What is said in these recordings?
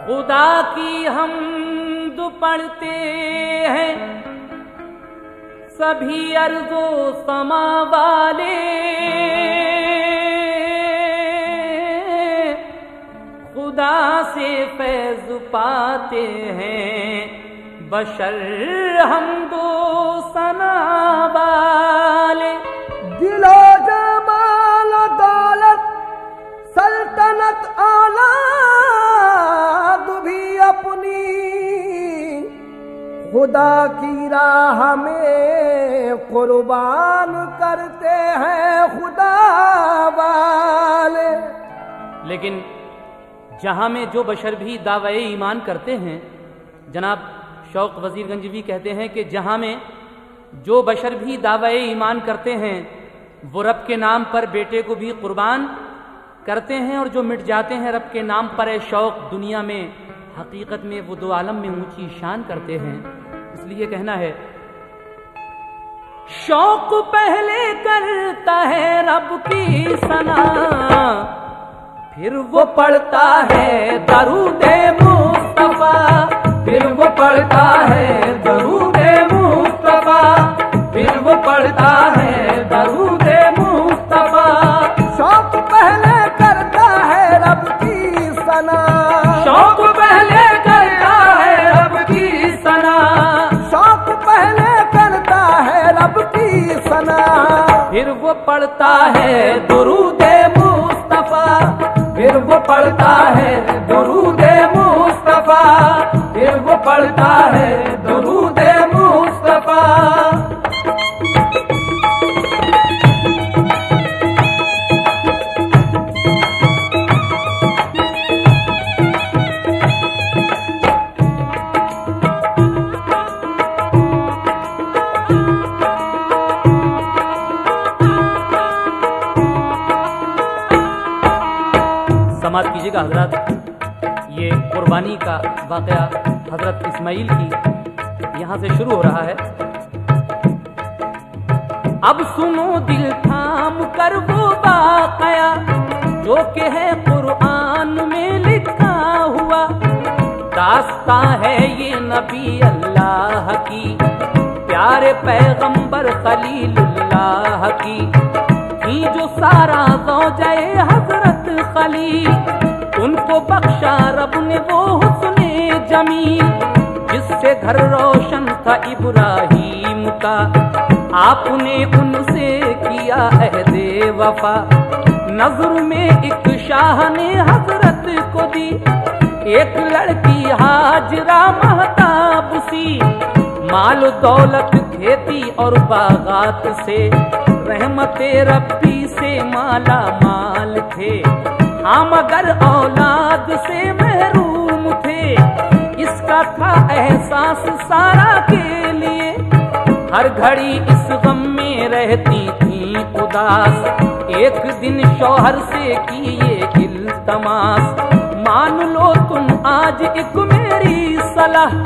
खुदा की हम्द पढ़ते हैं सभी अर्ज़ो समा वाले, खुदा से फैज़ पाते हैं बशर हमदो सना वाले। दिलो जमाल दौलत सल्तनत औलाद भी अपनी खुदा की राह में कुर्बान करते हैं खुदा वाले। लेकिन जहां में जो बशर भी दावे ईमान करते हैं, जनाब शौक वजीरगंज भी कहते हैं कि जहां में जो बशर भी दावे ईमान करते हैं वो रब के नाम पर बेटे को भी कुर्बान करते हैं, और जो मिट जाते हैं रब के नाम पर ए शौक दुनिया में हकीकत में वो दो आलम में ऊंची शान करते हैं। इसलिए कहना है शौक पहले करता है रब की सना, फिर वो पढ़ता है दरूदे मुस्तफा, फिर वो पढ़ता है दरूदे मुस्तफा, फिर वो पढ़ता है दरूदे मुस्तफा। शौक पहले करता है रब की सना, शौक पहले करता है रब की सना, शौक पहले करता है रब की सना। फिर वो पढ़ता है दुरूदे मुस्तफा, फिर वो पढ़ता है दुरूदे मुस्तफा, फिर वो पढ़ता है दुरूदे मुस्तफा। समाज कीजिएगा हजरत, ये कुर्बानी का वाकया हजरत इस्माइल की यहाँ से शुरू हो रहा है। अब सुनो दिल थाम कर वो वाकया जो कि है कुरान में लिखा हुआ। दास्तां है ये नबी अल्लाह की, प्यारे पैगंबर खलीलुल्लाह की जो सारा ज़ौजे हजरत खलील, उनको बख्शा रब ने वो हुस्ने जमील जिससे घर रोशन था इब्राहीम का। आपने उनसे किया अहदे वफा, नज़र में एक शाह ने हजरत को दी एक लड़की हाजरा महताब सी। माल दौलत खेती और बागात से रहमते रब्बी से माला माल थे, हाँ मगर औलाद से महरूम थे। इसका था एहसास सारा के लिए, हर घड़ी इस गम में रहती थी उदास। एक दिन शौहर से किए इल्तमास, मान लो तुम आज एक मेरी सलाह,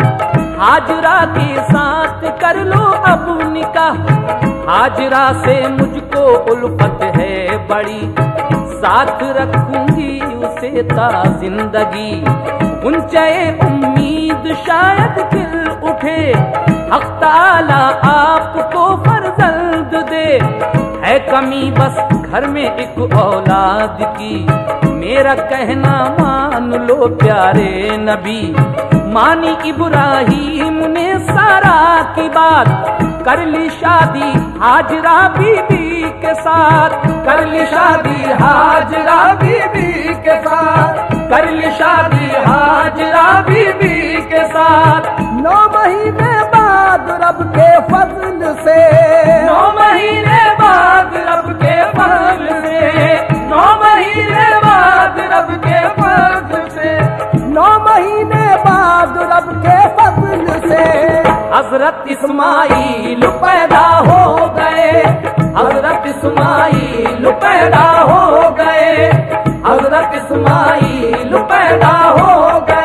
हाजरा के साथ कर लो अब निकाह। हाजरा से मुझको उल्फत है बड़ी, साथ रखूंगी उसे ता जिंदगी। ऊंचे उम्मीद शायद खिल उठे, हक ताला आपको फर्जंद दे। है कमी बस घर में एक औलाद की, मेरा कहना मान लो प्यारे नबी। मानी इब्राहीम ने सारा की बात, कर ली शादी हाजरा बीबी के साथ, कर ली शादी हाजरा बीबी के साथ, कर ली शादी हाजरा बीबी के साथ। 9 महीने बाद रब के फजल से, 9 महीने बाद रब के फजल से, 9 महीने बाद रब के फजल से, 9 महीने बाद रब के फजल से हजरत इस्माइल पैदा हो गए, हजरत इस्माइल पैदा हो गए, हजरत इस्माइल पैदा हो गए।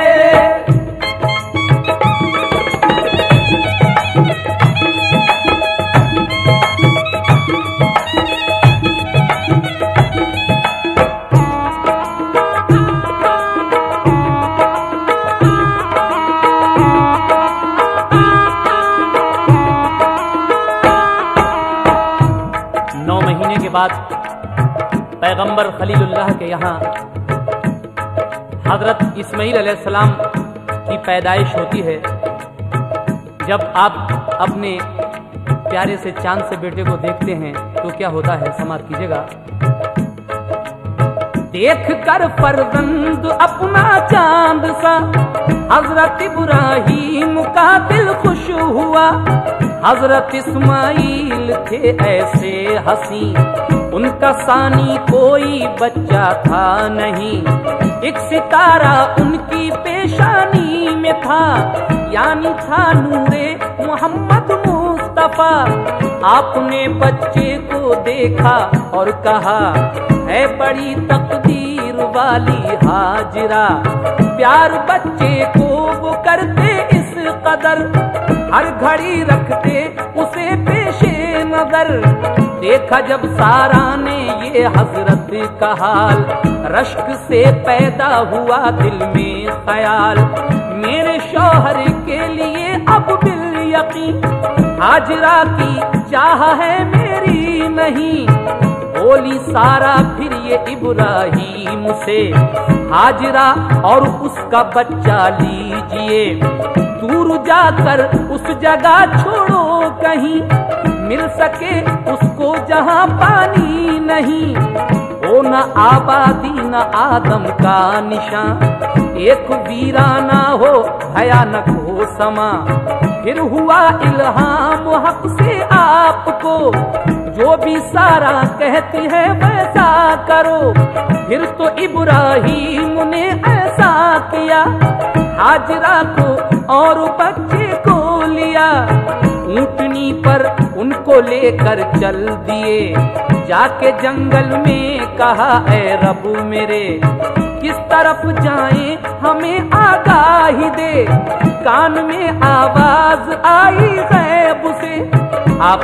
बाद पैगंबर खलीलुल्लाह के यहाँ हजरत इस्माइल अलैहिस्सलाम की पैदाइश होती है। जब आप अपने प्यारे से चांद से बेटे को देखते हैं तो क्या होता है, समाप्त कीजिएगा। देख कर फर्जंद अपना चांद सा हजरत इब्राहीम का दिल खुश हुआ। हजरत इस्माइल थे ऐसे हंसी, उनका सानी कोई बच्चा था नहीं। एक सितारा उनकी पेशानी में था, यानी था नूरे मोहम्मद मुस्तफा। आपने बच्चे को देखा और कहा, है बड़ी तकदीर वाली हाजिरा। प्यार बच्चे को वो करते इस कदर, हर घड़ी रखते उसे पेशे नजर। देखा जब सारा ने ये हजरत का हाल, रश्क से पैदा हुआ दिल में ख्याल। मेरे शौहर के लिए अब बिल यकीन हाजिरा की चाह है मेरी नहीं। बोली सारा फिर ये इब्राहीम से, हाजिरा और उसका बच्चा लीजिए। दूर जाकर उस जगह छोड़ो कहीं, मिल सके उसको जहां पानी नहीं। हो न आबादी न आदम का निशान, एक वीराना हो भयानक हो समा। फिर हुआ इल्हाम हक से आपको, जो भी सारा कहती है वैसा करो। फिर तो इब्राहीम ने ऐसा किया, हाजिरा को और बच्चे को लिया। ऊंटनी पर उनको लेकर चल दिए, जाके जंगल में कहा, ऐ रब मेरे किस तरफ जाएं हमें आगाही दे। कान में आवाज आई गैब से। आप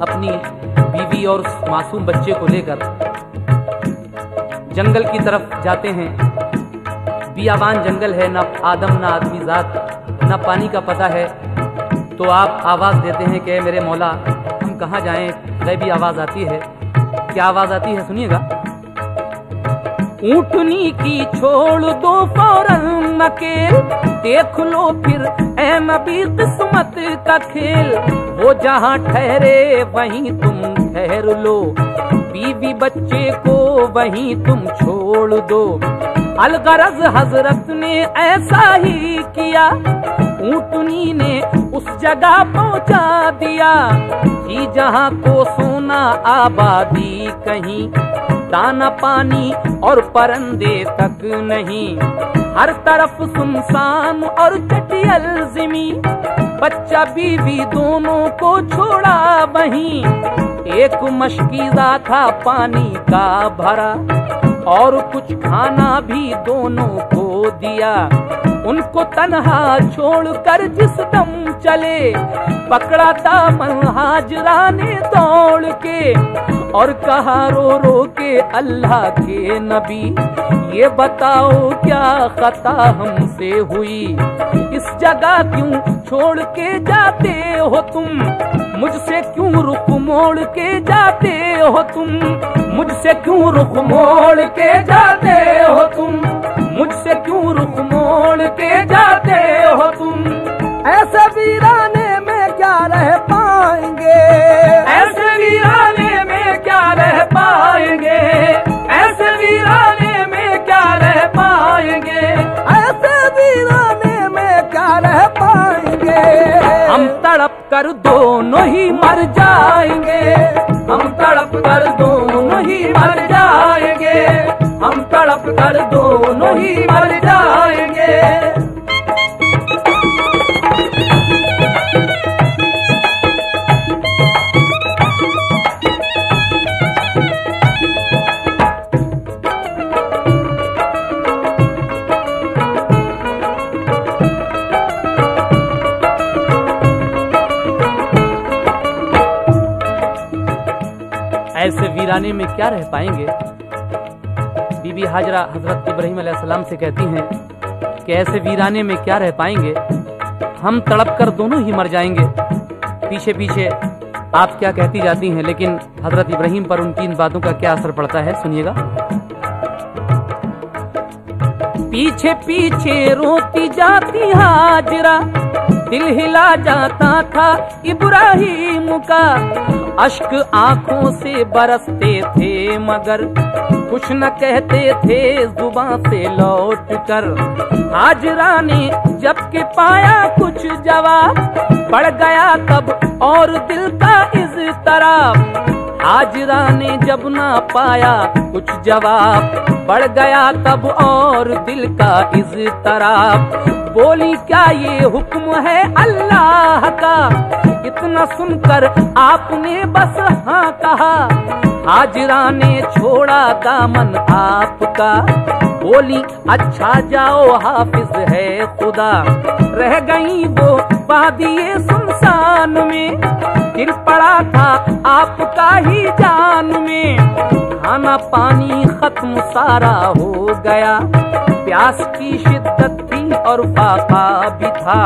अपनी बीवी और मासूम बच्चे को लेकर जंगल की तरफ जाते हैं। बियाबान जंगल है, न आदम न आदमी जात, न पानी का पता है। तो आप आवाज देते हैं कि मेरे मौला हम कहाँ जाएं। गैबी आवाज आती है। क्या आवाज आती है, सुनिएगा। ऊंटनी की छोड़ दो फौरन नकेल, देख लो फिर ऐ नबी किस्मत का खेल। वो जहाँ ठहरे वहीं तुम ठहर लो, बीवी बच्चे को वहीं तुम छोड़ दो। अलगरज हजरत ने ऐसा ही किया, ऊंटनी ने उस जगह पहुंचा दिया। ही जहाँ को सोना आबादी कहीं, दाना पानी और परंदे तक नहीं। हर तरफ सुनसान और चटियल ज़मीं, बच्चा बीवी दोनों को छोड़ा वहीं। एक मशकीज़ा था पानी का भरा, और कुछ खाना भी दोनों को दिया। उनको तन्हा छोड़कर जिस दम चले, पकड़ा दामन हाजरा ने दौड़ के, और कहा रो रो के, अल्लाह के नबी ये बताओ क्या खता हमसे हुई। इस जगह क्यों छोड़ के जाते हो तुम, मुझसे क्यों रुख मोड़ के जाते हो तुम। मुझसे क्यों रुख मोड़ के जाते हो तुम, मुझसे क्यों रुख मोड़ के जाते हो तुम। ऐसे वीराने में क्या रह पाएंगे, ऐसे वीराने में क्या रह पाएंगे, ऐसे वीराने में क्या रह पाएंगे, ऐसे वीराने में क्या रह पाएंगे। हम तड़प कर दोनों ही मर जाएंगे, हम तड़प कर दोनों ही मर जाएंगे, हम तड़प कर दोनों ही मर जाएंगे। ऐसे वीराने में क्या रह पाएंगे। बीबी हाजरा हजरत इब्राहीम अलैहिस्सलाम से कहती हैं कि ऐसे वीराने में क्या रह पाएंगे, हम तड़प कर दोनों ही मर जाएंगे। पीछे पीछे आप क्या कहती जाती हैं, लेकिन हजरत इब्राहिम पर उनकी इन बातों का क्या असर पड़ता है, सुनिएगा। पीछे पीछे रोती जाती हाजरा, दिल हिला जाता था इब्राहिम का। अश्क आंखों से बरसते थे मगर कुछ न कहते थे जुबां से लौट कर। हाजरा ने जबकि पाया कुछ जवाब, बढ़ गया तब और दिल का इज़्तिराब। हाजरा ने जब ना पाया कुछ जवाब, बढ़ गया तब और दिल का इज़्तिराब। बोली क्या ये हुक्म है अल्लाह का, इतना सुनकर आपने बस हाँ कहा। हाजरा ने छोड़ा दामन आपका, बोली अच्छा जाओ हाफिज है खुदा। रह गई वो वादिये सुनसान में, दिल पड़ा था आपका ही जान में। खाना पानी खत्म सारा हो गया, प्यास की शिद्दत थी और फाका भी था।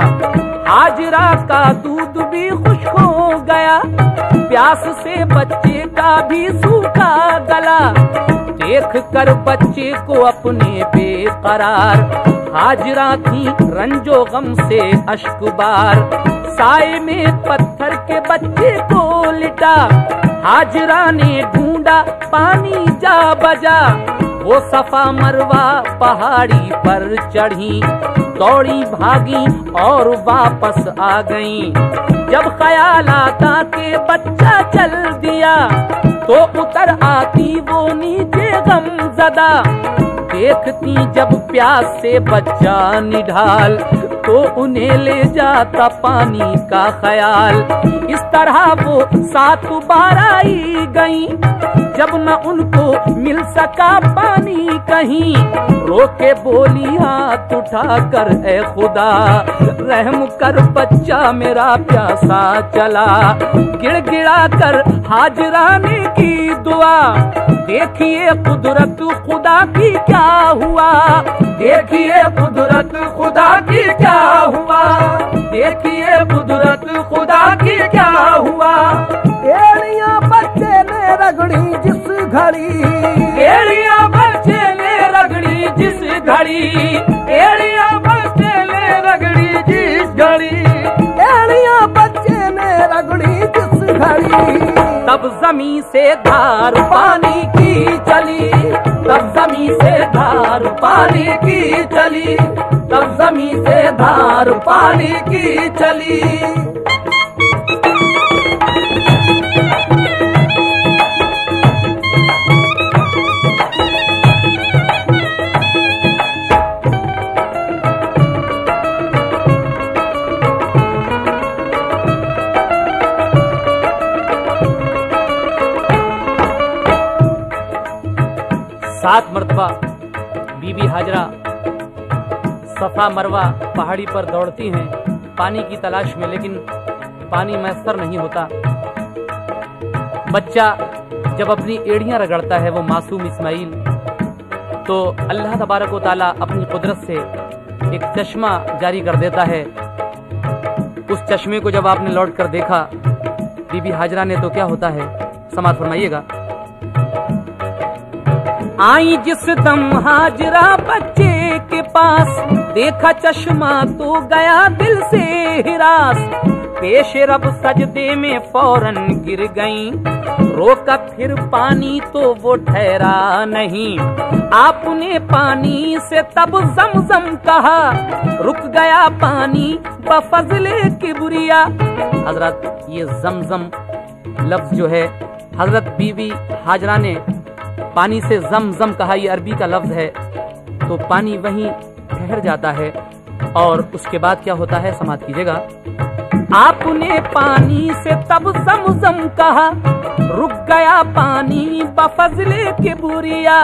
हाजरा का दूध भी खुश्क हो गया, प्यास से बच्चे का भी सूखा गला। देख कर बच्चे को अपने बेकरार, हाजरा थी रंजो गम से अश्कबार। साए में पत्थर के बच्चे को लिटा, हाजरा ने ढूंढा पानी जा बजा। वो सफा मरवा पहाड़ी पर चढ़ी, दौड़ी भागी और वापस आ गईं। जब ख्याल आता के बच्चा चल दिया, तो उतर आती वो नीचे गमज़दा। देखती जब प्यास से बच्चा निढाल, तो उन्हें ले जाता पानी का ख्याल। इस तरह वो 7 बार आई गई, जब न उनको मिल सका पानी कहीं। रोके बोली हाथ उठा कर ए खुदा, रहम कर बच्चा मेरा प्यासा चला। गिड़गिड़ा कर हाजरा ने की दुआ, देखिए कुदरत खुदा की क्या हुआ। देखिए कुदरत खुदा की क्या हुआ, देखिए कुदरत खुदा की क्या हुआ। एड़ियां बच्चे ने रगड़ी जिस घड़ी, एड़ियां बच्चे ने रगड़ी जिस घड़ी, एड़ियां बच्चे ने रगड़ी जिस घड़ी, एड़ियां बच्चे ने रगड़ी जिस घड़ी। तब जमी से धार पानी की चली, तब जमी से धार पानी की चली, तब जमी से धार पानी की चली। सात मरतबा बीबी हाजरा सफा मरवा पहाड़ी पर दौड़ती हैं पानी की तलाश में, लेकिन पानी मैसर नहीं होता। बच्चा जब अपनी एड़ियां रगड़ता है, वो मासूम इस्माइल, तो अल्लाह तबारक व तआला अपनी कुदरत से एक चश्मा जारी कर देता है। उस चश्मे को जब आपने लौट कर देखा बीबी हाजरा ने, तो क्या होता है समाअत फरमाइएगा। आई जिस दम हाजरा बच्चे के पास, देखा चश्मा तो गया दिल से हिरास। पेश रब सजदे में फौरन गिर गईं, रोका फिर पानी तो वो ठहरा नहीं। आपने पानी से तब जमजम कहा, रुक गया पानी बफज़ले किबरिया। हजरत ये जमजम लफ्ज जो है, हजरत बीबी हाजरा ने पानी से जमजम कहा, ये अरबी का लफ्ज है। तो पानी वहीं ठहर जाता है और उसके बाद क्या होता है समाअत कीजिएगा। आपने पानी से तब जमजम कहा, रुक गया पानी बफज़ले किबरिया।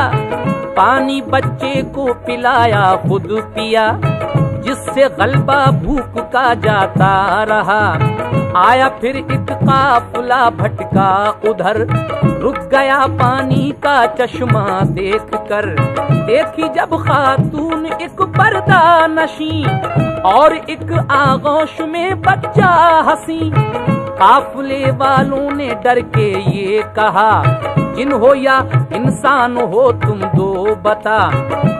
पानी बच्चे को पिलाया खुद पिया, जिससे गलबा भूख का जाता रहा। आया फिर एक काफिला भटका उधर, रुक गया पानी का चश्मा देख कर। देखी जब खातून एक पर्दा नशी और एक आगोश में बच्चा हंसी। काफिले वालों ने डर के ये कहा, जिन हो या इंसान हो तुम दो बता,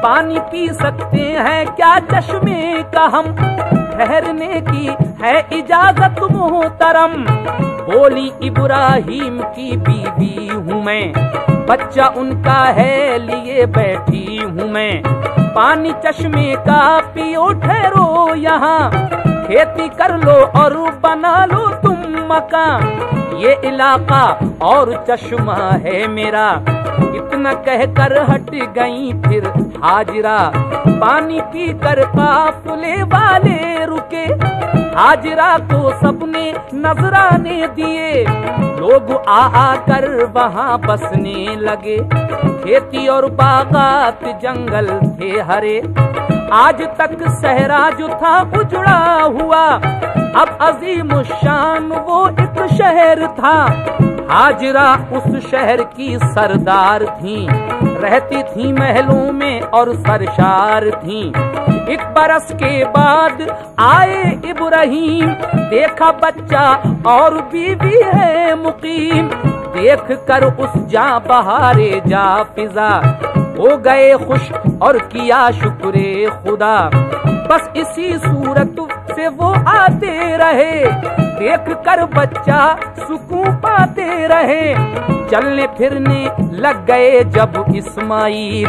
पानी पी सकते हैं क्या चश्मे का हम? ठहरने की है इजाजत मोहतरम। बोली इब्राहिम की बीवी हूँ मैं, बच्चा उनका है लिए बैठी हूँ मैं। पानी चश्मे का पियो ठहरो यहाँ, खेती कर लो और बना लो तुम मकान। ये इलाका और चश्मा है मेरा, इतना कहकर हट गई फिर हाजिरा। पानी पीकर काफिले वाले रुके, हाजिरा को सबने नजराने दिए। लोग आ आकर वहाँ बसने लगे, खेती और बागात जंगल थे हरे। आज तक सहरा जो था उजड़ा हुआ, अब अजीम शान वो एक शहर था। हाजिरा उस शहर की सरदार थी, रहती थी महलों में और सरशार थी। एक बरस के बाद आए इब्राहिम, देखा बच्चा और बीवी है मुकीम। देख कर उस जा बहारे जा फिजा, हो गए खुश और किया शुक्रे खुदा। बस इसी सूरत से वो आते रहे, देख कर बच्चा सुकून पाते रहे। चलने फिरने लग गए जब इस्माइल,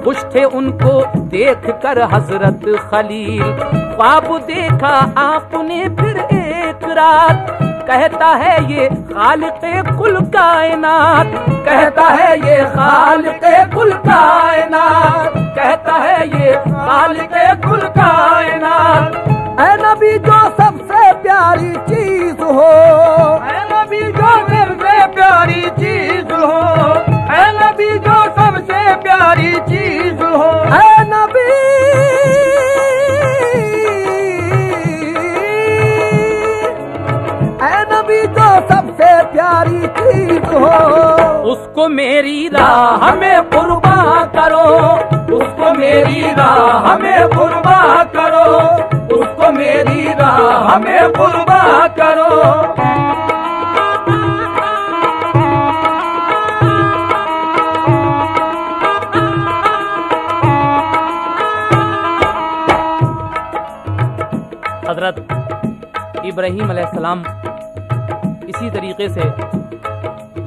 खुश थे उनको देख कर हजरत खलील। ख्वाब देखा आपने फिर एक रात, कहता है ये खालिक़े कुल कायनात। कहता है ये खालिक़े कुल कायनात, कहता है ये खालिक़े कुल कायनात। ऐ नबी जो सबसे प्यारी चीज हो, ऐ नबी जो सबसे प्यारी चीज हो, ऐ नबी जो सबसे प्यारी चीज हो। ऐ नबी जो सबसे प्यारी चीज हो, उसको मेरी राह में कुर्बान करो, उसको मेरी राह में कुर्बान करो, उसको मेरी राह में कुर्बान करो। हजरत इब्राहिम अलैहिस्सलाम इसी तरीके से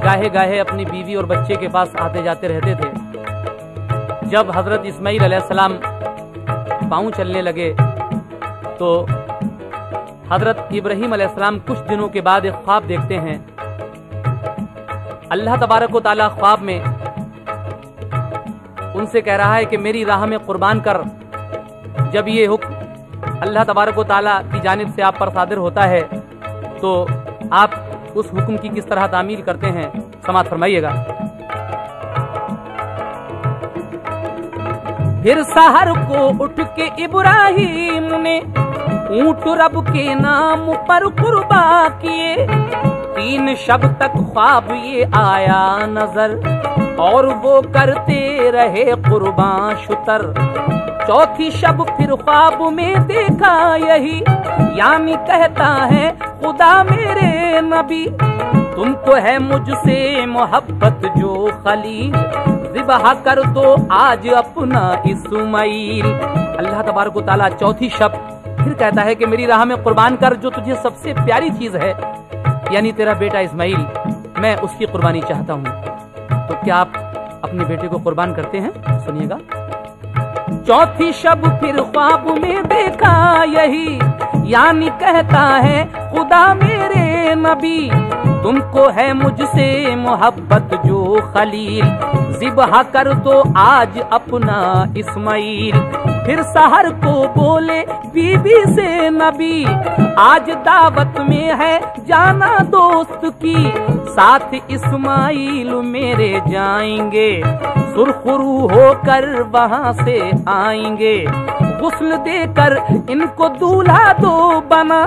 गाहे गाहे अपनी बीवी और बच्चे के पास आते जाते रहते थे। जब हजरत इस्माइल अलैहिस्सलाम पाँव चलने लगे तो हजरत इब्राहिम अलैहिस्सलाम कुछ दिनों के बाद एक ख्वाब देखते हैं। अल्लाह तबारक व तआला ख्वाब में उनसे कह रहा है कि मेरी राह में कुर्बान कर। जब ये हुक्म अल्लाह तबारक व तआला की जानिब से आप पर सादिर होता है तो आप उस हुक्म की किस तरह तामील करते हैं, समाअत फरमाइएगा। फिर सहर को उठ के इब्राहिम ने ऊंट रब के नाम पर कुर्बा किए। 3 शब तक ख्वाब ये आया नजर और वो करते रहे कुर्बान शुतर। 4थी शब फिर ख्वाब में देखा यही, यानी कहता है खुदा मेरे नबी, तुमको है मुझसे मोहब्बत जो खलील, ज़िबह कर दो आज अपना इस्माइल। अल्लाह तबारक व तआला 4थी शब फिर कहता है कि मेरी राह में कुर्बान कर जो तुझे सबसे प्यारी चीज है, यानी तेरा बेटा इस्माइल, मैं उसकी कुर्बानी चाहता हूँ। तो क्या आप अपने बेटे को कुर्बान करते हैं? सुनिएगा। 4थी शब फिर ख्वाब में देखा यही, यानी कहता है खुदा मेरे नबी, तुमको है मुझसे मोहब्बत जो खलील, ज़िबह कर दो आज अपना इस्माइल। फिर सहर को बोले बीबी से नबी, आज दावत में है जाना दोस्त की, साथ इस्माइल मेरे जाएंगे, सुरखरू होकर वहाँ से आएंगे। गुस्ल देकर इनको दूल्हा दो बना,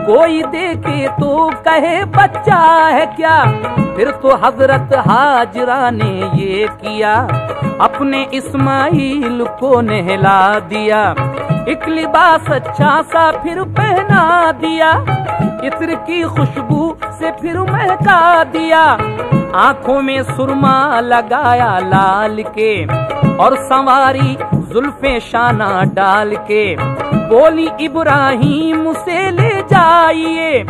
कोई देखे तो कहे बच्चा है क्या। फिर तो हजरत हाजरा ने ये किया, अपने इस्माइल को नहला दिया, एक लिबास अच्छा सा फिर पहना दिया, इत्र की खुशबू से फिर महका दिया, आंखों में सुरमा लगाया लाल के, और संवारी जुल्फे शाना डाल के, बोली इब्राहिम से ले जाइए,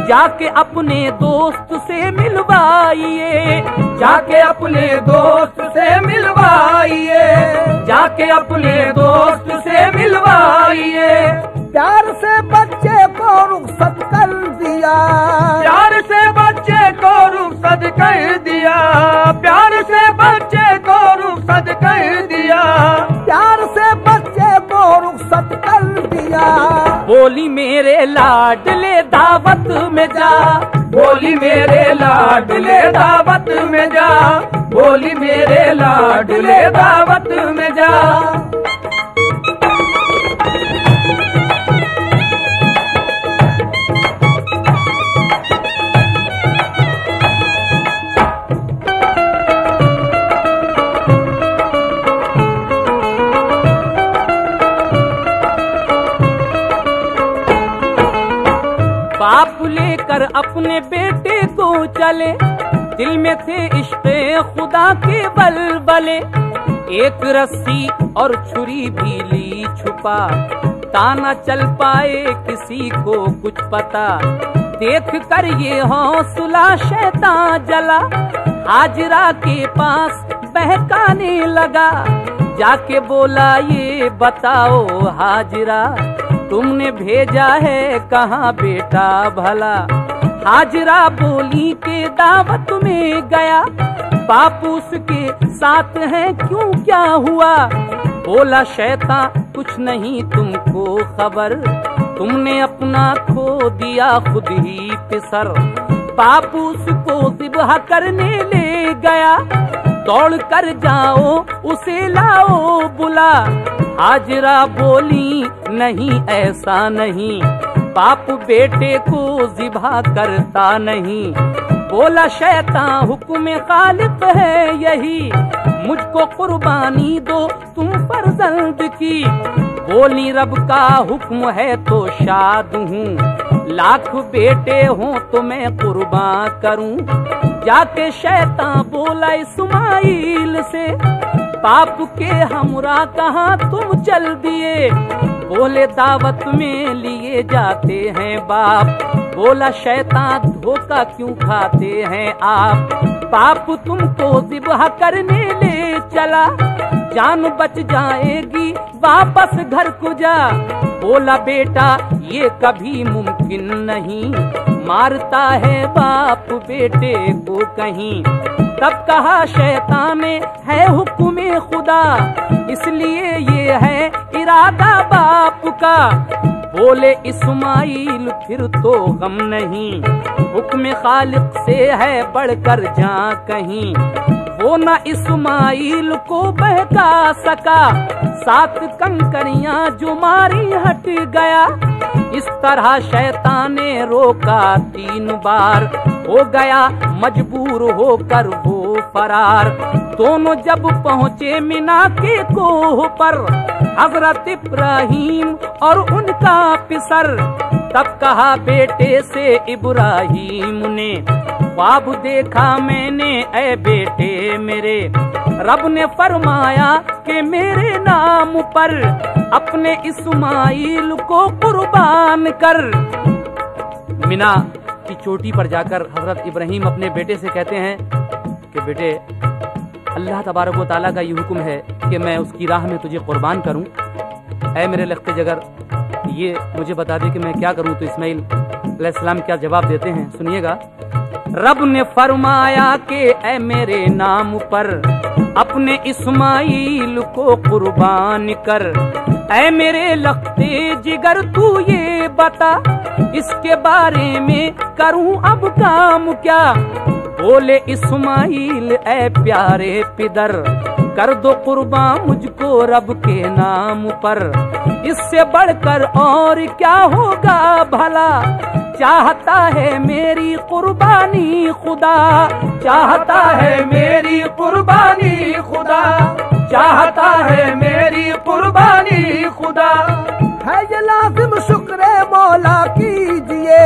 जाके अपने दोस्त से मिलवाइए, जाके अपने दोस्त से मिलवाइए, जाके अपने दोस्त से मिलवाइए। प्यार से बच्चे को रुखसत कर दिया, प्यार से बच्चे को रुखसत कर दिया, प्यार से बच्चे को रुखसत कर दिया, प्यार से बच्चे को रुखसत कर दिया। बोली मेरे लाडले दावत में जा, बोली मेरे लाडले दावत में जा, बोली मेरे लाडले दावत में जा। बाप लेकर अपने बेटे को चले, दिल में थे इश्क़े खुदा के बलबले, एक रस्सी और छुरी भी ली छुपा, ताना चल पाए किसी को कुछ पता, देख कर ये हौसला शैतान जला, हाजरा के पास बहकाने लगा, जाके बोला ये बताओ हाजरा, तुमने भेजा है कहाँ बेटा भला। हाजरा बोली के दावत में गया, बाप उसके साथ है क्यों क्या हुआ। बोला शैतान कुछ नहीं तुमको खबर, तुमने अपना खो दिया खुद ही पिसर। बाप उसको ज़िब्ह करने ले गया, दौड़ कर जाओ उसे लाओ बुला। हाजरा बोली नहीं ऐसा नहीं, बाप बेटे को ज़िब्ह करता नहीं। बोला शैतान हुक्म खालिक है यही, मुझको कुर्बानी दो तुम फर्जंद की। बोली रब का हुक्म है तो शाद हूँ, लाख बेटे हों तो मैं कुर्बान करूँ। जाके शैतान बोला इस्माइल से, बाप के हमरा कहाँ तुम चल दिए। बोले दावत में लिए जाते हैं बाप। बोला शैतान धोखा क्यों खाते हैं आप, बाप तुमको ज़िब्ह करने ले चला, जान बच जाएगी वापस घर को जा। बोला बेटा ये कभी मुमकिन नहीं, मारता है बाप बेटे को कहीं। तब कहा शैतान है हुक्म खुदा, इसलिए ये है इरादा बाप का। बोले इस्माइल फिर तो गम नहीं, हुक्म खालिक से है बढ़कर जा कहीं। वो न इस्माइल को बहका सका, 7 कंकरियां जो मारी हट गया। इस तरह शैतान ने रोका 3 बार, हो गया मजबूर होकर वो फरार। दोनों जब पहुँचे मिना के कोह पर, हजरत इब्राहिम और उनका पिसर। तब कहा बेटे से इब्राहिम ने, ख्वाब देखा मैंने ऐ बेटे मेरे, रब ने फरमाया कि मेरे नाम पर अपने इस्माइल को कुर्बान कर। मिना की चोटी पर जाकर हजरत इब्राहिम अपने बेटे से कहते हैं कि बेटे अल्लाह तबारक व तआला का ये हुक्म है कि मैं उसकी राह में तुझे कुर्बान करूं। ऐ मेरे लख्ते जगर ये मुझे बता दे कि मैं क्या करूं। तो इस्माइल अलैहिस्सलाम क्या जवाब देते हैं, सुनिएगा। रब ने फरमाया कि ऐ मेरे नाम पर अपने इस्माइल को कुर्बान कर। ऐ मेरे लख्ते जिगर तू ये बता, इसके बारे में करूं अब काम क्या। बोले इस्माइल ऐ प्यारे पिदर, कर दो कुर्बान मुझको रब के नाम पर। इससे बढ़कर और क्या होगा भला। चाहता है मेरी कुर्बानी खुदा, चाहता है मेरी कुर्बानी खुदा, चाहता है मेरी कुर्बानी खुदा। है ये लाजिम शुक्र मौला कीजिए,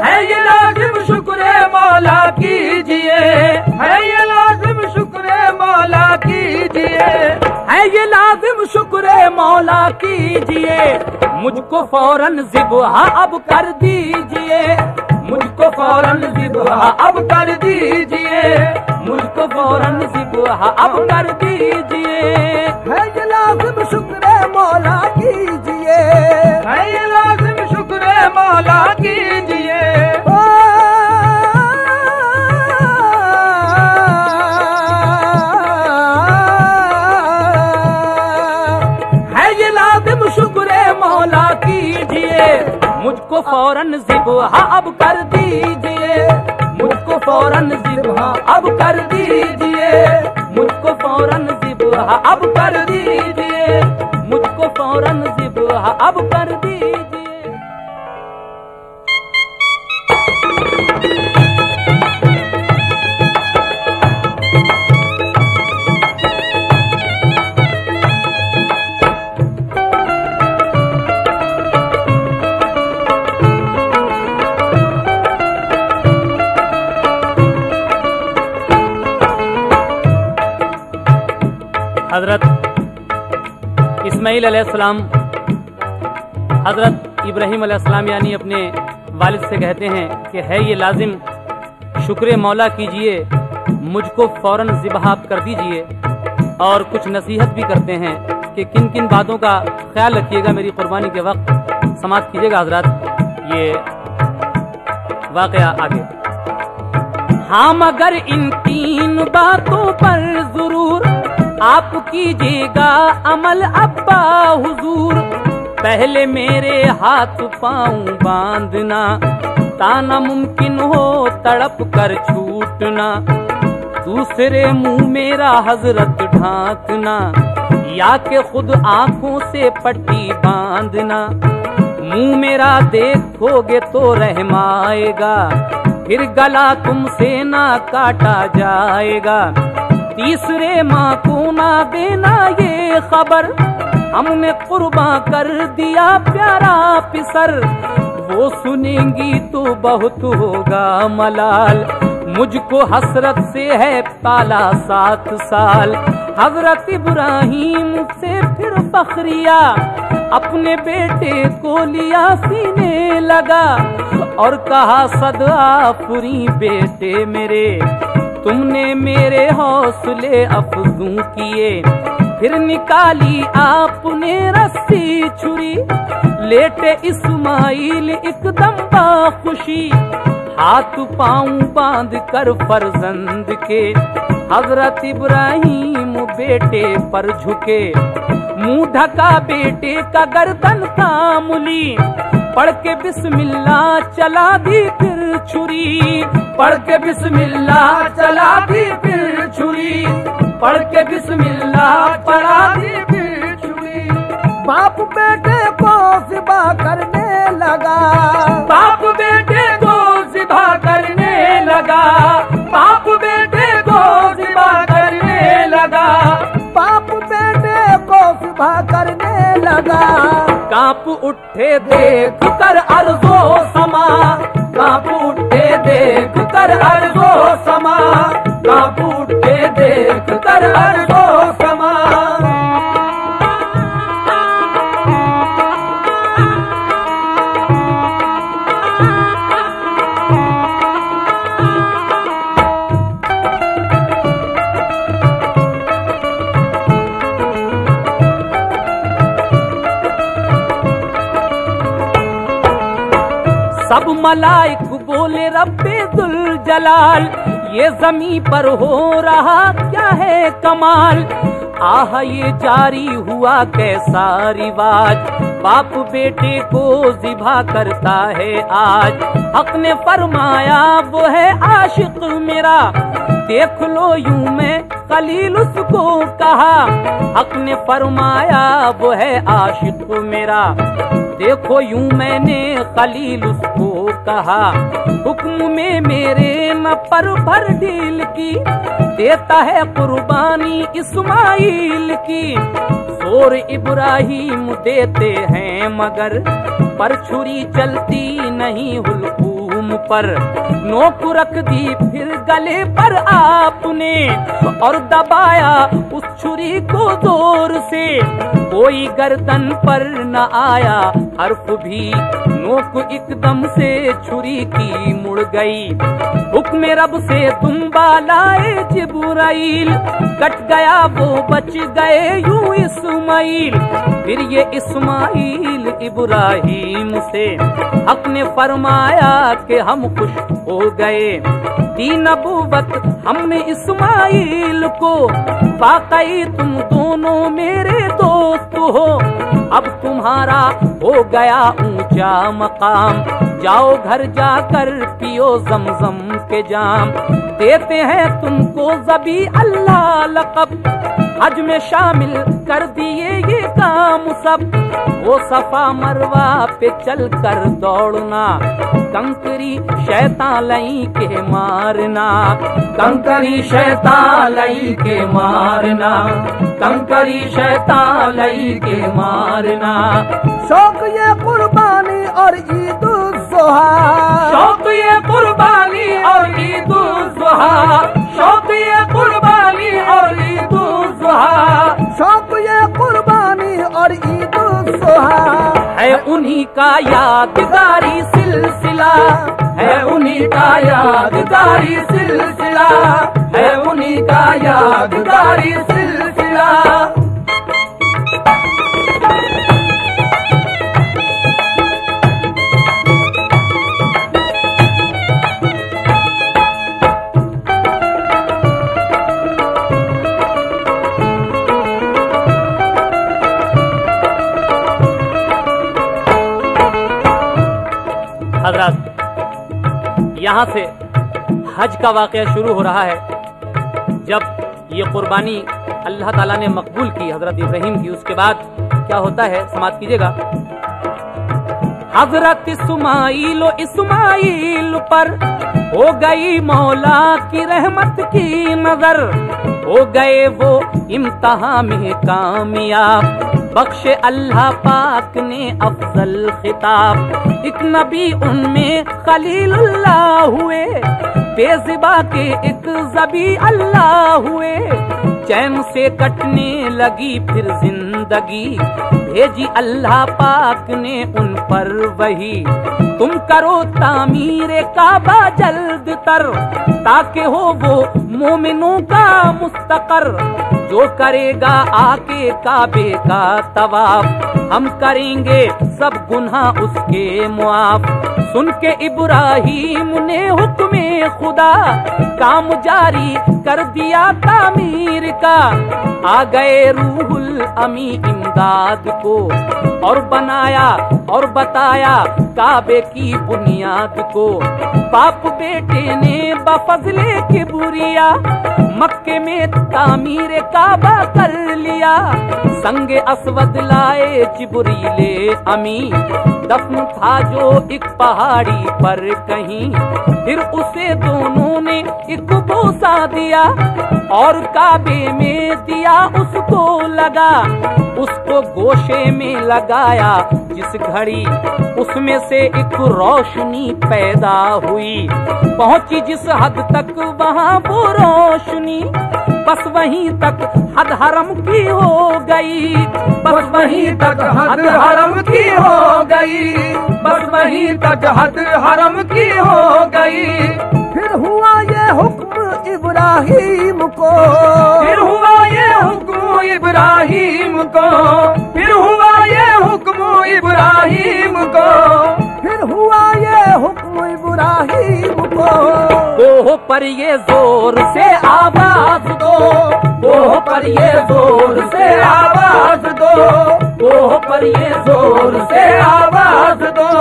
है ये लाजिम शुक्र मौला कीजिए, है ये लाजिम शुक्र मौला कीजिए, है ये लाजिम शुक्र मौला कीजिए। मुझको फौरन ज़िब्हा अब कर दीजिए, मुझको फौरन ज़िब्हा अब कर दीजिए, मुझको फौरन ज़िब्हा अब कर दीजिए। है ये लाजिम शुक्र मौला कीजिए, है ये लाजिम शुक्र मौला कीजिए। है ये लाजिम शुक्र मौला कीजिए। मुझको फौरन ज़िब्हा अब कर दीजिए, मुझको फौरन ज़िब्हा अब कर दीजिए, मुझको फौरन ज़िब्हा अब कर दीजिए, मुझको फौरन ज़िब्हा अब कर दीजिए। हजरत इस्माइल अलैहिस्सलाम हजरत इब्राहिम अलैहिस्सलाम यानी अपने वालिद से कहते हैं कि है ये लाजिम शुक्र मौला कीजिए, मुझको फौरन ज़िब्हा कर दीजिए। और कुछ नसीहत भी करते हैं कि किन किन बातों का ख्याल रखिएगा मेरी कुर्बानी के वक्त। समाअत कीजिएगा हजरत ये वाक़या आगे। हाँ मगर इन तीन बातों पर जरूर आप कीजिएगा अमल अब्बा हुजूर। पहले मेरे हाथ पाँव बांधना, ताना मुमकिन हो तड़प कर छूटना। दूसरे मुंह मेरा हजरत ढांकना, या के खुद आंखों से पट्टी बांधना। मुंह मेरा देखोगे तो रहम आएगा, फिर गला तुमसे ना काटा जाएगा। तीसरे माँ को ना देना ये खबर, हमने कुर्बा कर दिया प्यारा पिसर। वो सुनेंगी तो बहुत होगा मलाल, मुझको हसरत से है पाला 7 साल। हजरत इब्राहिम से फिर फखरिया, अपने बेटे को लिया सीने लगा और कहा सदाफुरी बेटे मेरे, तुमने मेरे हौसले अफजू किए। फिर निकाली आपने रस्सी छुरी, लेटे इस्माइल एकदम बाखुशी। हाथ पाँव बांध कर फर्जंद के हजरत इब्राहिम बेटे पर झुके। मुंह ढका बेटे का गर्दन थामली, पढ़ के बिस्मिल्लाह चला दी फिर छुरी। पढ़ के बिस्मिल्लाह चला दी फिर छुरी, पढ़ के बिस्मिल्लाह चला दी फिर छुरी। बाप बेटे को ज़िबा करने लगा, बाप बेटे को ज़िबा करने लगा, बाप बेटे को ज़िबा करने लगा, बाप बेटे को ज़िबा करने लगा। कांप उठे देख कर अर्ज़ो समा, कांप उठे देख कर अर्ज़ो समा, कांप उठे देख कर अर्ज़ो समा। सब मलाइक बोले रब्बे दुल जलाल, ये ज़मीं पर हो रहा क्या है कमाल। आह ये जारी हुआ कैसा रिवाज, बाप बेटे को ज़िबा करता है आज। हक ने फरमाया वो है आशिक मेरा, देख लो यूं मैं खलील उसको कहा। हक ने फरमाया वो है आशिक मेरा, देखो यूं मैंने खलील उसको कहा। हुक्म में मेरे न पर भर ढील की, देता है कुर्बानी इस्माइल की। जोर इब्राहिम देते हैं मगर, पर छुरी चलती नहीं हुलकूम पर। नोक रख दी फिर गले पर आपने, और दबाया उस छुरी को जोर से। कोई गर्दन पर न आया हर्फ भी, नोक एकदम से छुरी की मुड़ गई। हुक्म रब से दुम्बा लाए जिब्राइल, कट गया वो बच गए यूं इस्माइल। फिर ये इस्माइल इब्राहिम से हक ने फरमाया कि हम खुश हो गए। दी नबूवत हमने इस्माइल को, वाकई तुम दोनों मेरे दोस्त हो। अब तुम्हारा हो गया ऊंचा मकाम, जाओ घर जाकर पियो जमजम के जाम। देते हैं तुमको ज़बी अल्लाह लक़ब, हज में शामिल कर दिए ये काम सब। वो सफा मरवा पे चल कर दौड़ना, कंकरी शैतान लई के मारना। कंकरी शैतान लई के मारना, कंकरी शैतान लई के मारना। शौक ये कुर्बानी और ईद उल ज़ुहा, शौक ये कुर्बानी और ईद उल ज़ुहा, शौक ये कुर्बानी और ईद उल ज़ुहा। शौक ये कुर्बानी और ईद उल ज़ुहा, है उन्हीं का यादगारी सिलसिला, है उन्हीं का यादगारी सिलसिला, है उन्हीं का यादगारी सिलसिला। हजरत, यहाँ से हज का वाक़या शुरू हो रहा है। जब ये कुर्बानी अल्लाह ताला ने मकबूल की हजरत इब्राहिम की, उसके बाद क्या होता है समाप्त कीजिएगा। हजरत इस्माइल पर हो गई मौला की रहमत की नजर, हो गए वो इम्तिहान में कामयाब। बख्शे अल्लाह पाक ने अफजल खिताब, एक नबी उनमें खलीलुल्लाह हुए। बेज़िबा के एक ज़बी अल्लाह हुए। चैन से कटने लगी फिर जिंदगी, भेजी अल्लाह पाक ने उन पर वही। तुम करो तामीर काबा जल्द तर, ताकि हो वो मोमिनों का मुस्तकर। जो करेगा आके काबे का तवाफ, हम करेंगे सब गुनाह उसके मुआफ। सुन के इब्राहिम ने हुक्मे खुदा, काम जारी कर दिया तामीर का। आ गए रूहुल अमी इमदाद को, और बनाया और बताया काबे की बुनियाद को। बाप बेटे ने बफजले किबरिया, मक्के में तामीर काबा कर लिया। संगे असवद लाए जिब्रीले अमी, दफन था जो एक पहाड़ी पर कहीं। फिर उसे दोनों ने एक बोसा दिया, और काबे में दिया उसको लगा। उसको गोशे में लगाया जिस घड़ी, उसमें से एक रोशनी पैदा हुई। पहुंची जिस हद तक वहाँ वो रोशनी, बस वहीं तक हद हरम की हो गई। बस वहीं तक हद हरम की हो गई। बस वहीं तक हद हरम की हो गई। फिर हुआ ये हुक्म इब्राहिम को, फिर हुआ ये हुक्म इब्राहिम को, फिर हुआ ये हुक्म इब्राहिम को, फिर हुआ ये हुक्म इब्राहिम को। कोह पर ये जोर से आवाज दो, कोह पर ये जोर से आवाज दो, कोह पर ये जोर से आवाज दो।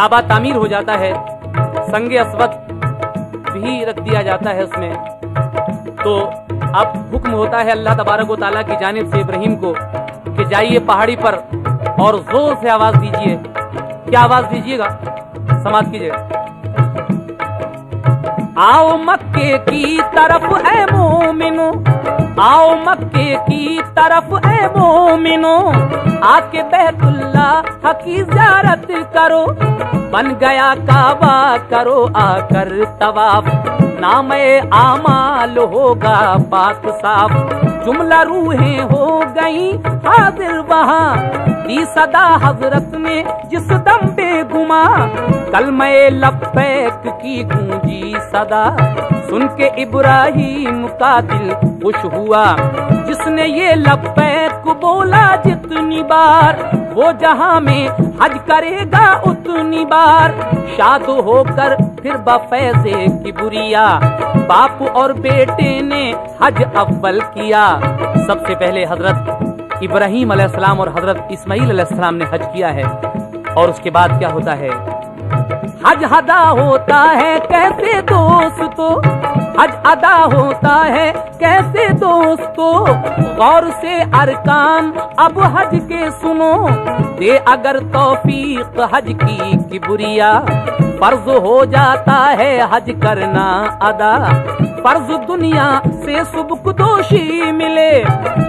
काबा तामीर हो जाता है, संगे अस्वद भी रख दिया जाता है उसमें। तो अब हुक्म होता है अल्लाह तबारक व तआला की जानिब से इब्राहिम को कि जाइए पहाड़ी पर और जोर से आवाज दीजिए। क्या आवाज दीजिएगा? समाज कीजिएगा। आओ मक्के की तरफ ऐ मोमिनो, आओ मक्के की तरफ ऐ मोमिनो, आके बैतुल्लाह की ज़ियारत करो, बन गया काबा करो आकर तवाफ, नामे आमाल होगा पाक साफ, जुमला रूहें हो गई हाजिर वहाँ, दी सदा हजरत ने जिस दम बेगुमा, कलमे लब्बैक की गूंजी सदा, सुन के इब्राहिम का दिल खुश हुआ, जिसने ये लब्बैक बोला जितनी बार, वो जहां में हज करेगा उतनी बार, शाद होकर फिर बफैज़े किबरिया, बाप और बेटे ने हज अव्वल किया। सबसे पहले हजरत इब्राहिम अलैहिस्सलाम और हजरत इस्माइल अलैहिस्सलाम ने हज किया है। और उसके बाद क्या होता है? हज अदा होता है कैसे दोस्तों, हज अदा होता है कैसे दोस्तों, गौर से अरकान अब हज के सुनो, दे अगर तौफीक हज की किबरिया, फर्ज हो जाता है हज करना अदा, फर्ज दुनिया से सुबकदोशी मिले,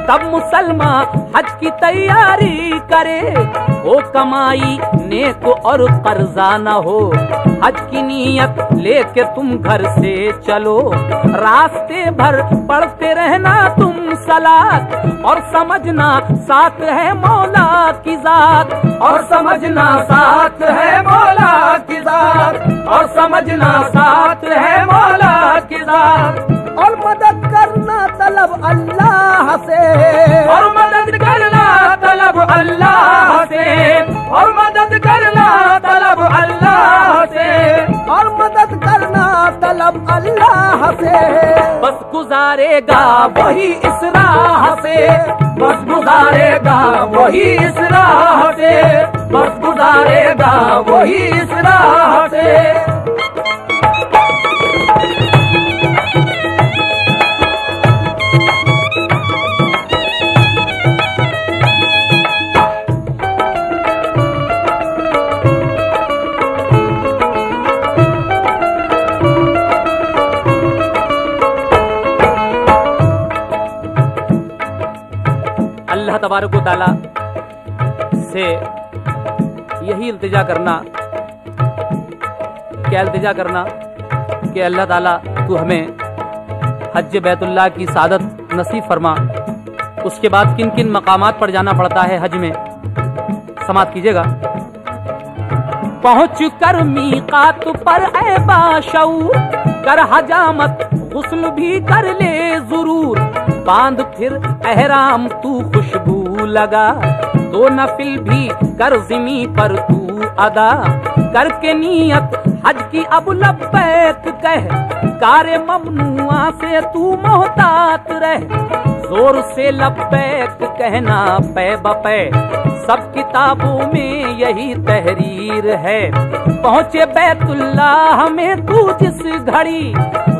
तब मुसलमान हज की तैयारी करे, हो कमाई नेक और कर्जा न हो, हज की नीयत लेके तुम घर से चलो, रास्ते भर पढ़ते रहना तुम सलात, और समझना साथ है मौला की जात, और समझना साथ है मौला की जात, और समझना साथ है मौला की जात, और मदद करना तलब अल्लाह से, और मदद करना तलब अल्लाह से, और मदद करना तलब अल्लाह से, और मदद करना तलब अल्लाह से, बस गुजारेगा वही इस राह से, बस गुजारेगा वही इस राह से, बस गुजारेगा वही इस राह से। अल्लाह तबारक व तआला से यही इल्तिजा करना, क्या इल्तिजा करना कि अल्लाह ताला तू हमें हज बैतुल्लाह की सादत नसीब फरमा। उसके बाद किन किन मकामात पर जाना पड़ता है हज में, समात कीजिएगा। पहुँच कर मीकात पर ऐ बाशऊर, कर हजामत गुस्ल भी कर ले जरूर, बांध फिर एहराम तू खुशबू लगा, दो नफिल भी कर ज़िमी पर तू अदा, करके नियत हज की अब लब्बैक कह, कारे ममनुआ से तू मोहतात रह, जोर से लब्बैक कहना पै बपै, सब किताबों में यही तहरीर है, पहुँचे बैतुल्लाह में तू जिस घड़ी,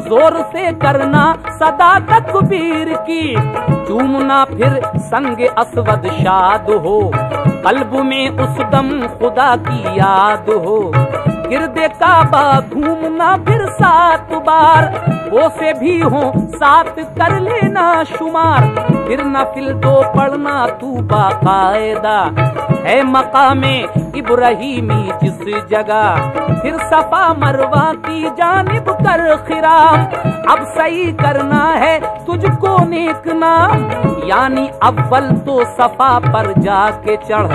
जोर से करना सदा तकबीर की, चूमना फिर संग अस्वद शाद हो, कल्ब में उस दम खुदा की याद हो, गिरदे काबा घूमना फिर 7 बार, वो से भी हो 7 कर लेना शुमार, फिर नफिल 2 पढ़ना तू बाकायदा, है मकामे इब्राहिमी जिस जगह, फिर सफा मरवा की जानिब कर खिराम, अब सही करना है तुझको नेक नाम, यानी अव्वल तो सफा पर जाके चढ़,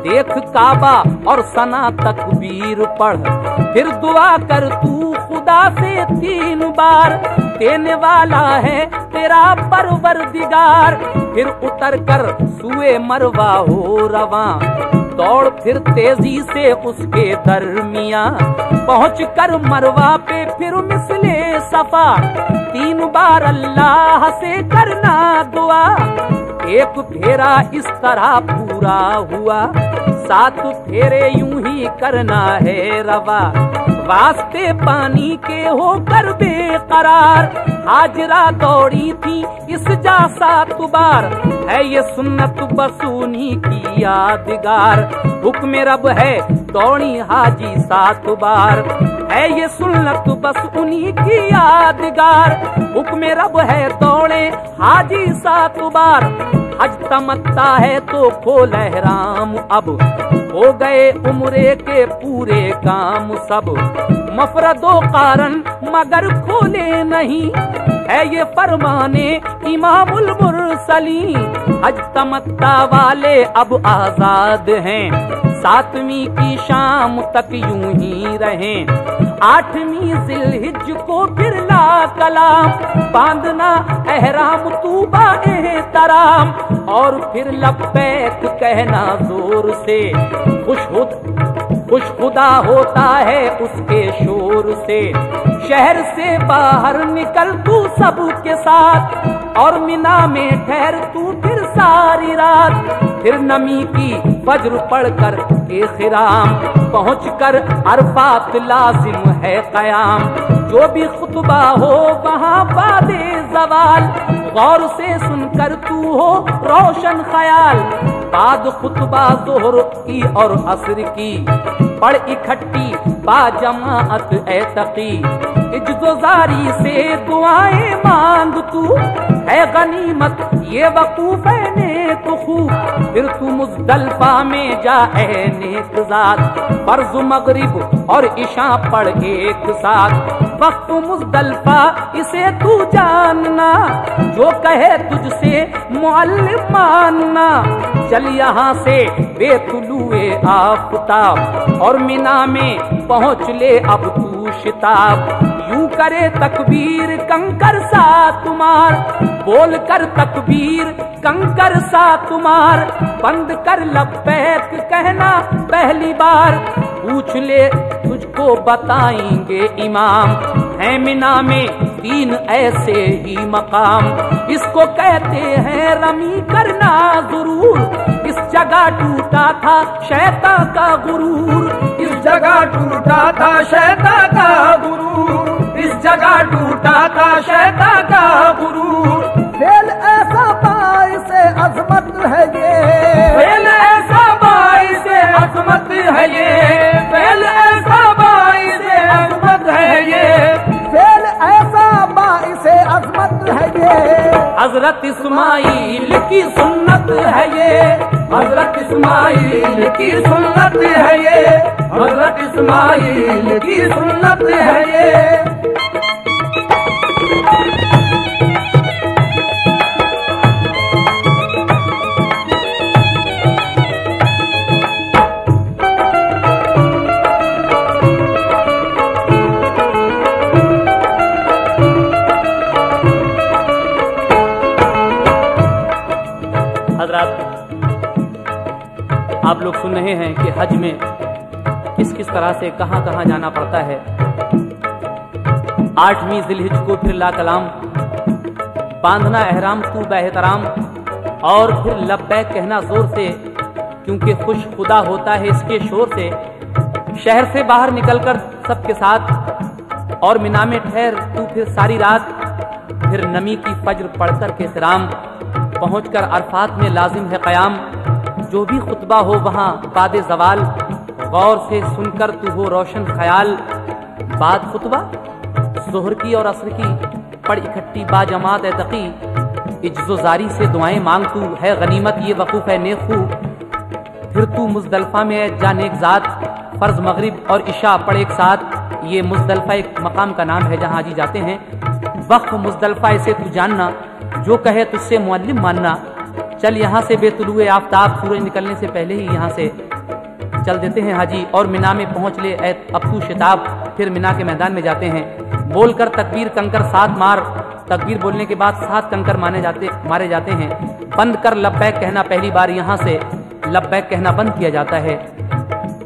देख काबा और सना तकबीर पढ़, फिर दुआ कर तू खुदा से 3 बार, देने वाला है तेरा परवरदिगार, फिर उतर कर सुए मरवा हो रवा, दौड़ फिर तेजी से उसके दरमिया, पहुँच कर मरवा पे फिर मिसले सफा, 3 बार अल्लाह से करना दुआ, एक फेरा इस तरह पूरा हुआ, सात फेरे यूं ही करना है रवा, वास्ते पानी के होकर बेकरार। हाजरा दौड़ी थी इस जा 7 बार, है ये सुन्नत बस उन्हीं की यादगार। हुक्म रब है दौड़ी हाजी 7 बार, है ये सुन्नत बस उन्हीं की यादगार। हुक्म रब है दौड़े हाजी 7 बार, हज तमत्ता है तो खोल एहराम अब, हो गए उम्रे के पूरे काम सब। मफरदो कारण मगर खोले नहीं, है ये फरमाने इमामुल मुरसलीन। हज तमत्ता वाले अब आजाद हैं, 7वीं की शाम तक यूं ही रहें। 8वीं जिलहिज को फिर ला कलाम, बांधना एहराम तू बाएहतराम, और फिर लब्बैक कहना जोर से। खुश खुदा होता है उसके शोर से। शहर से बाहर निकल तू सबके साथ, और मिना में ठहर तू फिर सारी रात। फिर नमी की फज्र पढ़कर एखिराम, पहुंचकर अरफात लाजिम है कयाम। जो भी खुतबा हो वहाँ बादे जवाल, गौर से सुनकर तू हो रोशन ख्याल। बाद खुतबा जोहर की और असर की, पढ़ इकट्ठी बाजमाअत ए तकी। इज्जोजारी से दुआएं मांग तू, है गनीमत ये वकूफ है नेक खूब। फिर तू मुज़दलिफा में जा ए नेक ज़ात, फर्ज मगरिब और इशा पढ़ एक साथ। वक्त मुज़दलिफा इसे तू जानना, जो कहे तुझसे मुअल्लिम मानना। चल यहाँ से बेतुलुए आफताब, और मिना में पहुँच ले अब तू शिताब। यूं करे तकबीर कंकर सा तुम्हार, बोल कर तकबीर कंकर सा तुम्हार। बंद कर लब्बैक कहना पहली बार, पूछ ले तुझको बताएंगे इमाम। है मिना में 3 ऐसे ही मकाम, इसको कहते हैं रमी करना जरूर। इस जगह टूटा था शैतान का गुरूर, इस जगह टूटा था शैतान का गुरूर, इस जगह टूटा था शैतान का गुरूर। फेल ऐसा बाइस अजमत है ये, फेल ऐसा बाइस अजमत है ये, फेल ऐसा बाइस अजमत है ये, फेल ऐसा बाइस अजमत है ये। हजरत इस्माइल की सुन्नत है ये, हजरत इस्माइल की सुन्नत है ये, हजरत इस्माइल की सुन्नत है ये। आप लोग सुन रहे हैं कि हज में किस किस तरह से कहां कहां जाना पड़ता है। 8वीं जिलहिज को फिर ला कलाम, बांधना एहराम तू बेहतराम, और फिर लब्बैक कहना जोर से, क्योंकि खुश खुदा होता है इसके शोर से। शहर से बाहर निकलकर सबके साथ, और मिना में ठहर तू फिर सारी रात। फिर नमी की फज्र पढ़कर के सलाम, पहुंचकर अरफात में लाजिम है कयाम। जो भी खुतबा हो वहाँ बादे जवाल, गौर से सुनकर तू हो रोशन ख्याल। बाद खुतबा जोहर की और असर की, पढ़ इकट्ठी बाजमात ए तकी। इज्जोजारी से दुआएं मांग तू, है गनीमत ये वकूफ है नेक खूब। फिर तू मुज़दलिफा में जा नेक ज़ात, फर्ज मगरिब और इशा पढ़ एक साथ। ये मुज़दलिफा एक मकाम का नाम है जहाँ हाजी जाते हैं। वक्त मुज़दलिफा इसे तू जानना, जो कहे तुझसे मुअल्लिम मानना। चल यहाँ से बेतुलुए आफताब, सूरज निकलने से पहले ही यहाँ से चल देते हैं हाजी, और मिना में पहुँच ले अब तू शिताब। फिर मिना के मैदान में जाते हैं, बोलकर तकबीर कंकर 7 मार। तकबीर बोलने के बाद 7 कंकर मारे जाते हैं। बंद कर लब्बैक कहना पहली बार, यहाँ से लब्बैक कहना बंद किया जाता है।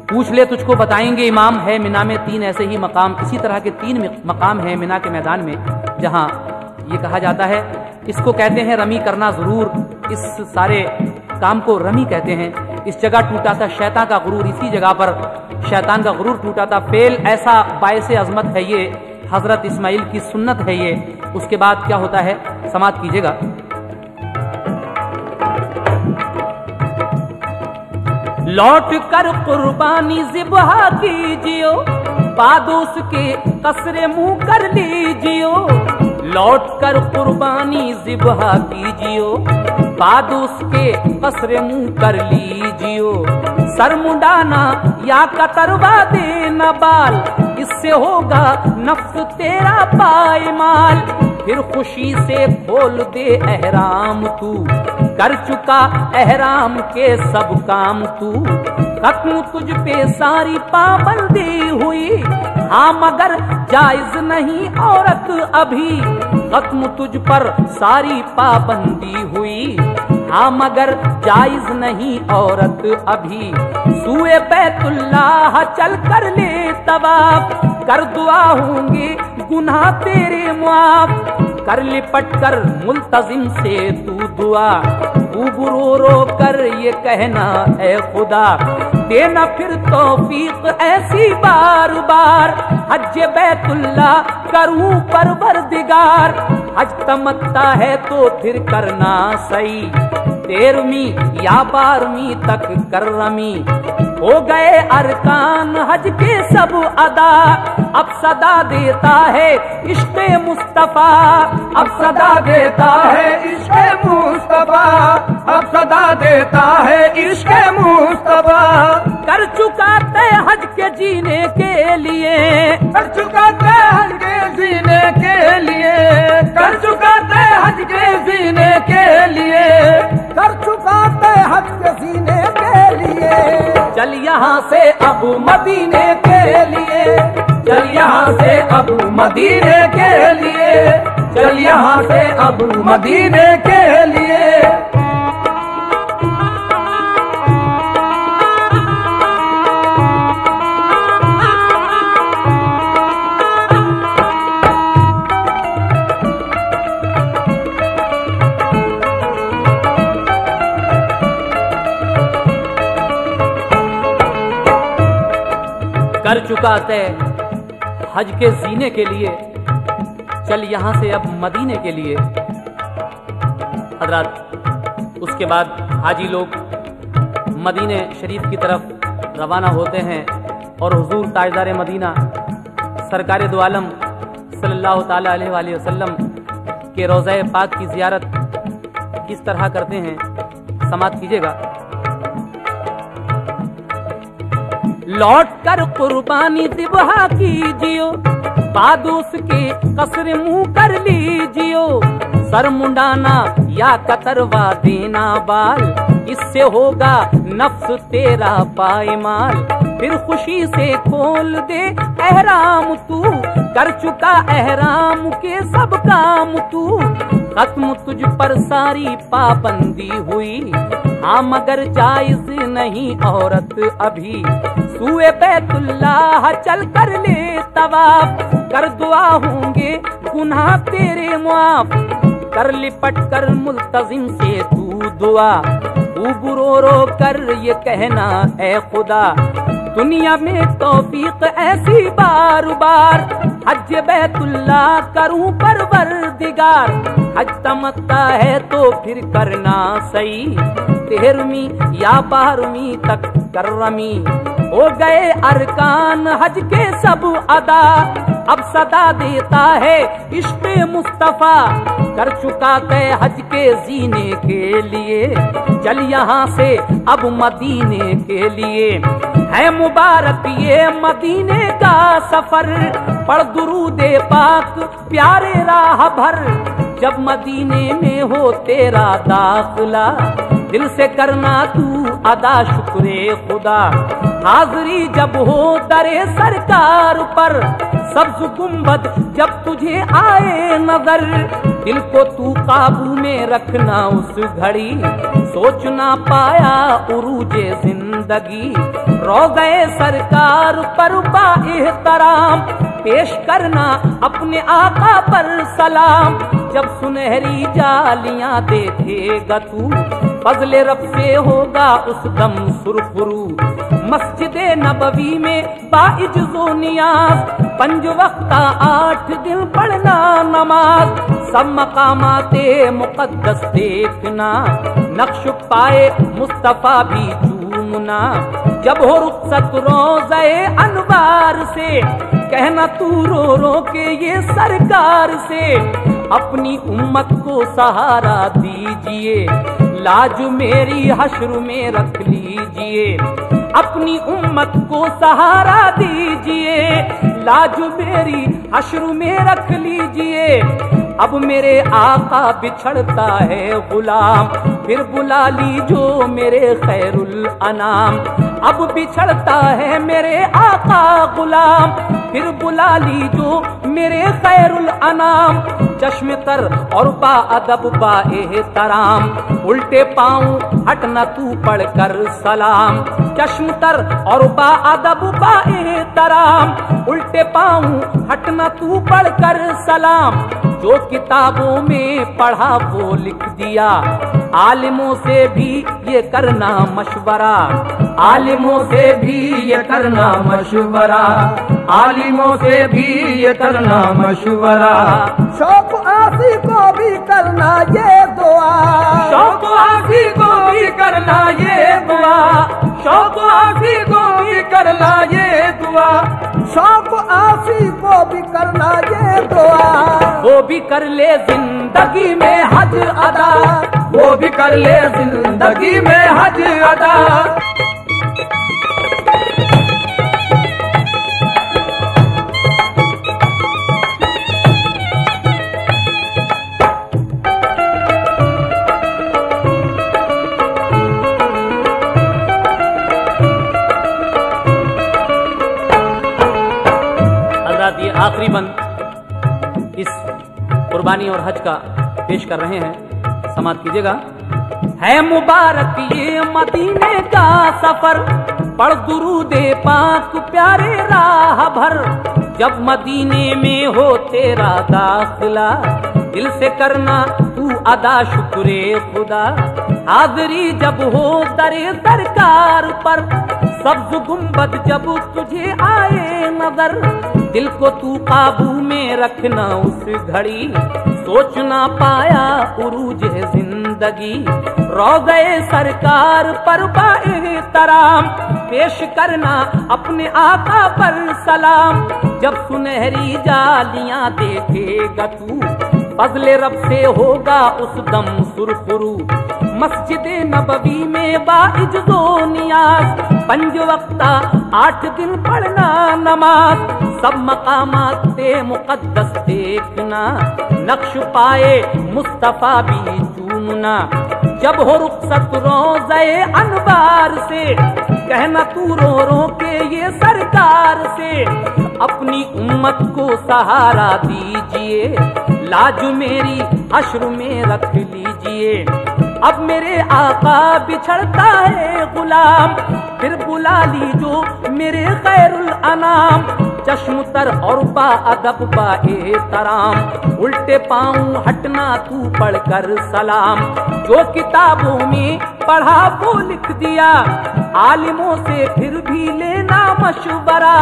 पूछ ले तुझको बताएंगे इमाम, है मिना में 3 ऐसे ही मकाम। इसी तरह के 3 मकाम है मिना के मैदान में, जहाँ ये कहा जाता है, इसको कहते हैं रमी करना जरूर। इस सारे काम को रमी कहते हैं। इस जगह टूटा था शैतान का गुरूर, इसी जगह पर शैतान का गुरूर टूटा था। फेल ऐसा बायसे अजमत है ये, हजरत इस्माइल की सुन्नत है ये। उसके बाद क्या होता है, समाप्त कीजिएगा। लौट कर कुर्बानी ज़िबहा कीजियो, बादोस के कसरे मुंह कर लीजियो। लौट कर कुर्बानी ज़िबहा कीजियो, बादोस के कसरे मुंह कर लीजियो। सर मुंडाना या कतरवा देना बाल, इससे होगा नफ्स तेरा पायमाल। फिर खुशी से खोल दे एहराम तू, कर चुका एहराम के सब काम तू। खत्म तुझ पे सारी पाबंदी हुई, हाँ मगर जायज नहीं औरत अभी। खत्म तुझ पर सारी पाबंदी हुई, हाँ मगर जायज नहीं औरत अभी। सूए बैतुल्लाह चल कर ले तवाफ, कर दुआ होंगे गुनाह तेरे मुआफ। कर लिपट कर मुल्तजिम से तू दुआ, खूब रो रो कर ये कहना है खुदा। देना फिर तौफीक ऐसी बार बार, हज बैतुल्लाह करूं परवरदिगार। हज तमत्ता है तो फिर करना सही, 13वीं या 12वीं तक कर्रमी। हो गए अरकान हज के सब अदा, अब सदा देता है इश्क़े मुस्तफा। अब सदा देता है इश्क़े मुस्तफा, अब सदा देता है इश्क़े मुस्तफा। कर चुका तय हज के जीने के लिए, कर चुका तय हज के जीने के लिए, कर चुका तय हज के जीने के लिए, कर चुका तय हज के जीने के लिए। चल यहाँ से अब मदीने के लिए, चल यहाँ से अब मदीने के लिए, चल यहाँ से अब मदीने के लिए। कर चुका तय हज के जीने के लिए, चल यहाँ से अब मदीने के लिए। हजरात, उसके बाद हाजी लोग मदीने शरीफ की तरफ रवाना होते हैं और हुजूर ताजदार मदीना सरकार दो आलम सल्लल्लाहु ताला अलैहि वसल्लम के रोज़ा पाक की ज़ियारत किस तरह करते हैं, समाप्त कीजिएगा। लौट कर कुर्बानी ज़िबहा कीजियो, बादूस के कसर मुंह कर लीजियो। सर मुंडाना या कतरवा देना बाल, इससे होगा नफ्स तेरा पायमाल। फिर खुशी से खोल दे एहराम तू, कर चुका एहराम के सब काम तू। खत्म तुझ पर सारी पाबंदी हुई, हाँ मगर जायज नहीं औरत अभी। सूए बैतुल्लाह चल कर ले तवाफ, कर दुआ होंगे गुनाह तेरे मुआफ। कर लिपट कर मुल्तजिम से तू दुआ, खूब रो रो कर ये कहना है खुदा। दुनिया में तौफीक ऐसी बार बार, हज बैतुल्लाह करूं परवरदिगार। हज तमत्ता है तो फिर करना सही, 13वीं या 12वीं तक कर्रमी। हो गए अरकान हज के सब अदा, अब सदा देता है इश्क़े मुस्तफा। कर चुका तय हज के जीने के लिए, चल यहाँ से अब मदीने के लिए। है मुबारक ये मदीने का सफर, पढ़ दुरूदे पाक प्यारे राह भर। जब मदीने में हो तेरा दाखिला, दिल से करना तू अदा शुक्रे खुदा। हाज़री जब हो दरे सरकार पर, सब्ज़ गुंबद जब तुझे आए नजर। दिल को तू काबू में रखना उस घड़ी, सोच ना पाया उरूजे जिंदगी। रोज़े सरकार पर बाएहतराम, पेश करना अपने आका पर सलाम। जब सुनहरी जालियां देखेगा तू, फजले रब से होगा उस दम सुरखुरू। मस्जिदे नबवी में बाइज्जो नियाज, 5 वक्ता 8 दिन पढ़ना नमाज। सब मकामाते मुकद्दस देखना, नक्श पाए मुस्तफा भी चूमना। जब हो रुखसत रोज़े अनवार से, कहना तू रो रो के ये सरकार से। अपनी उम्मत को सहारा दीजिए, लाज मेरी हश्र में रख लीजिए। अपनी उम्मत को सहारा दीजिए, लाज मेरी हश्र में रख लीजिए। अब मेरे आका बिछड़ता है गुलाम, फिर बुला लीजो मेरे खैरुल अनाम। अब बिछड़ता है मेरे आका गुलाम, फिर बुला लीजो मेरे खैरुल अनाम। चश्मे तर और बा अदब बा एहतराम, उल्टे पाँव हटना तू पढ़कर सलाम। चश्म तर और बा अदब बा एहतराम, उल्टे पाँव हटना तू पढ़कर सलाम। जो किताबों में पढ़ा वो लिख दिया, आलिमों से भी ये करना मशवरा। आलिमों से भी ये करना मशवरा, आलिमों से भी ये करना मशवरा। शौक आसी को भी करना ये दुआ, शौक आसी को भी करना ये दुआ, शौक आसी को भी करना ये दुआ। शौक आसी को भी करना ये दुआ। वो भी कर ले जिंदगी में हज अदा, वो भी कर ले जिंदगी में हज अदा। हज़रात ये आखिरी बंद इस कुर्बानी और हज का पेश कर रहे हैं, समाप्त कीजिएगा। है मुबारक ये मदीने का सफर, पढ़ दुरूदे पाक प्यारे राह भर। जब मदीने में हो तेरा दाखिला, दिल से करना तू अदा शुक्रे खुदा। हाज़री जब हो दरे सरकार पर, सब्ज़ गुंबद जब तुझे आए नजर। दिल को तू काबू में रखना उस घड़ी, सोच ना पाया उरूज है जिंदगी। रोज़े सरकार पर बाएहतराम, पेश करना अपने आका पर सलाम। जब सुनहरी जालियां देखेगा तू, फज़ले रब से होगा उस दम सुरखुरू। मस्जिदे नबवी में बाइज्जो नियाज, 5 वक्ता 8 दिन पढ़ना नमाज। सब मकामात ते मुकद्दस देखना, नक्श पाए मुस्तफा भी चूमना। जब हो रुखसत रोज़े अनवार से, कहना तू रो रो के ये सरकार से। अपनी उम्मत को सहारा दीजिए, लाज मेरी हश्र में रख लीजिए। अब मेरे आका बिछड़ता है गुलाम, फिर बुला लीजो मेरे खैरुल अनाम। चश्म तर और बा अदब बा एहतराम, उल्टे पाँव हटना तू पढ़कर सलाम। जो किताबों में पढ़ा वो लिख दिया, आलिमों से फिर भी लेना मशवरा।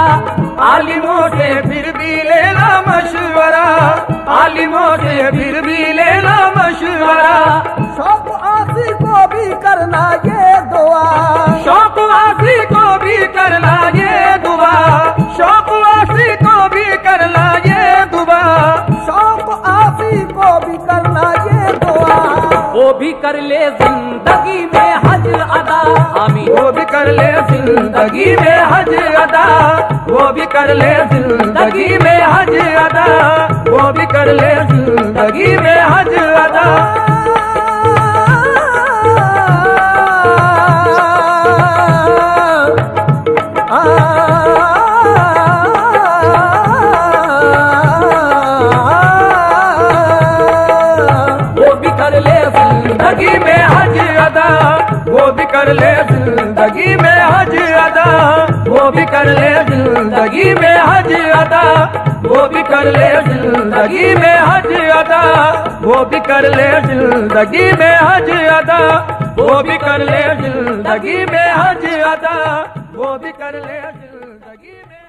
आलिमों से फिर भी लेना मशवरा, आलिमों से फिर भी लेना मशवरा। शौक आसी को भी करना ये दुआ, शौक आसी को भी करना ये दुआ, शौक आसी को भी करना ये दुआ। शौक आसी को भी करना ये दुआ। वो भी कर ले जिंदगी में हज अदा, आमीन। वो भी कर ले जिंदगी में हज अदा, वो भी कर ले जिंदगी में हज अदा, वो भी कर ले जिंदगी में हज अदा। जिंदगी में हज अदा, वो भी कर ले जिंदगी में हज अदा, वो भी कर ले जिंदगी में हज अदा, वो भी कर ले जिंदगी में हज अदा, वो भी कर ले जिंदगी में हज अदा। वो भी कर ले जिंदगी में हज अदा, वो भी कर ले जिंदगी में।